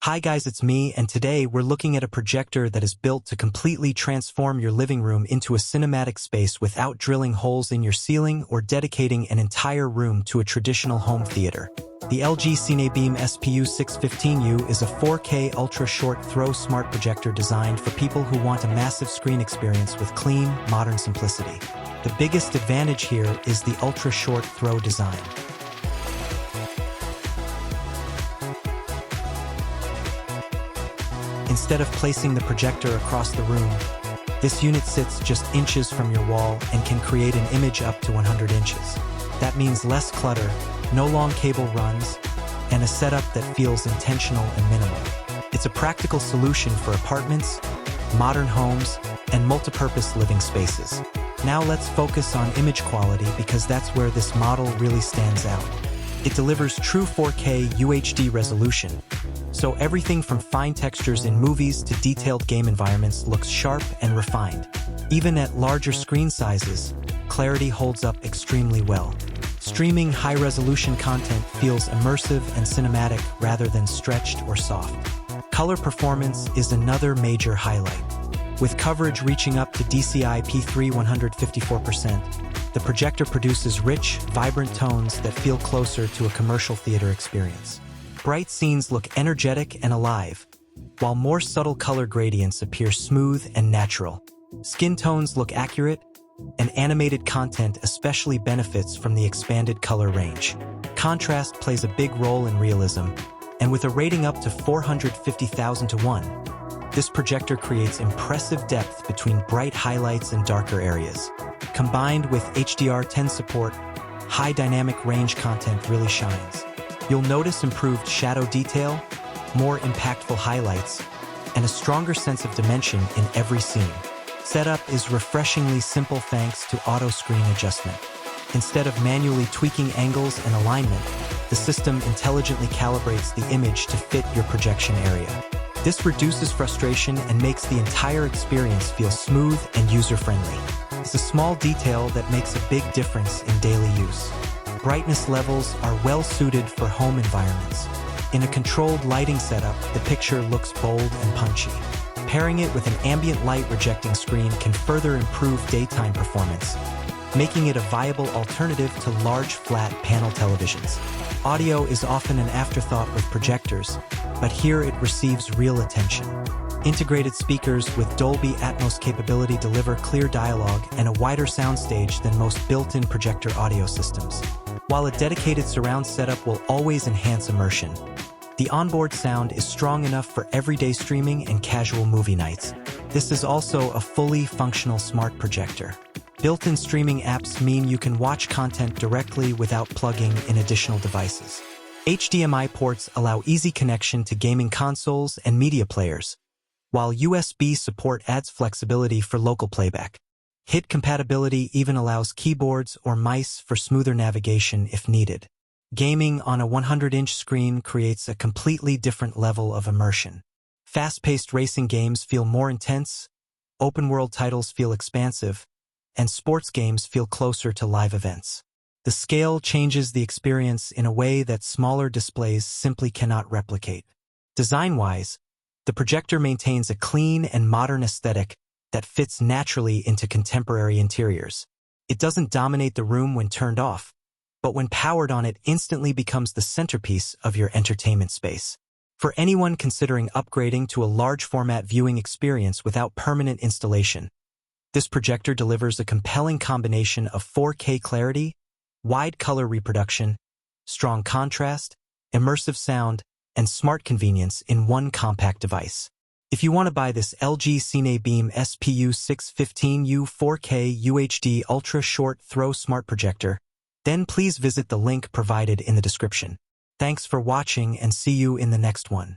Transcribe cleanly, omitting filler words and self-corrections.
Hi guys, it's me, and today we're looking at a projector that is built to completely transform your living room into a cinematic space without drilling holes in your ceiling or dedicating an entire room to a traditional home theater. The LG CineBeam S PU615U is a 4K ultra-short throw smart projector designed for people who want a massive screen experience with clean, modern simplicity. The biggest advantage here is the ultra-short throw design. Instead of placing the projector across the room, this unit sits just inches from your wall and can create an image up to 100 inches. That means less clutter, no long cable runs, and a setup that feels intentional and minimal. It's a practical solution for apartments, modern homes, and multipurpose living spaces. Now let's focus on image quality because that's where this model really stands out. It delivers true 4K UHD resolution, so everything from fine textures in movies to detailed game environments looks sharp and refined. Even at larger screen sizes, clarity holds up extremely well. Streaming high-resolution content feels immersive and cinematic rather than stretched or soft. Color performance is another major highlight. With coverage reaching up to DCI P3 154%, the projector produces rich, vibrant tones that feel closer to a commercial theater experience. Bright scenes look energetic and alive, while more subtle color gradients appear smooth and natural. Skin tones look accurate, and animated content especially benefits from the expanded color range. Contrast plays a big role in realism, and with a rating up to 450,000 to 1, this projector creates impressive depth between bright highlights and darker areas. Combined with HDR10 support, high dynamic range content really shines. You'll notice improved shadow detail, more impactful highlights, and a stronger sense of dimension in every scene. Setup is refreshingly simple thanks to auto screen adjustment. Instead of manually tweaking angles and alignment, the system intelligently calibrates the image to fit your projection area. This reduces frustration and makes the entire experience feel smooth and user-friendly. It's a small detail that makes a big difference in daily use. Brightness levels are well suited for home environments. In a controlled lighting setup, the picture looks bold and punchy. Pairing it with an ambient light rejecting screen can further improve daytime performance, making it a viable alternative to large flat panel televisions. Audio is often an afterthought with projectors, but here it receives real attention. Integrated speakers with Dolby Atmos capability deliver clear dialogue and a wider soundstage than most built-in projector audio systems. While a dedicated surround setup will always enhance immersion, the onboard sound is strong enough for everyday streaming and casual movie nights. This is also a fully functional smart projector. Built-in streaming apps mean you can watch content directly without plugging in additional devices. HDMI ports allow easy connection to gaming consoles and media players, while USB support adds flexibility for local playback. HIT compatibility even allows keyboards or mice for smoother navigation if needed. Gaming on a 100-inch screen creates a completely different level of immersion. Fast-paced racing games feel more intense, open-world titles feel expansive, and sports games feel closer to live events. The scale changes the experience in a way that smaller displays simply cannot replicate. Design-wise, the projector maintains a clean and modern aesthetic that fits naturally into contemporary interiors. It doesn't dominate the room when turned off, but when powered on, it instantly becomes the centerpiece of your entertainment space. For anyone considering upgrading to a large-format viewing experience without permanent installation, this projector delivers a compelling combination of 4K clarity, wide color reproduction, strong contrast, immersive sound, and smart convenience in one compact device. If you want to buy this LG CineBeam S PU615U 4K UHD Ultra Short Throw Smart Projector, then please visit the link provided in the description. Thanks for watching and see you in the next one.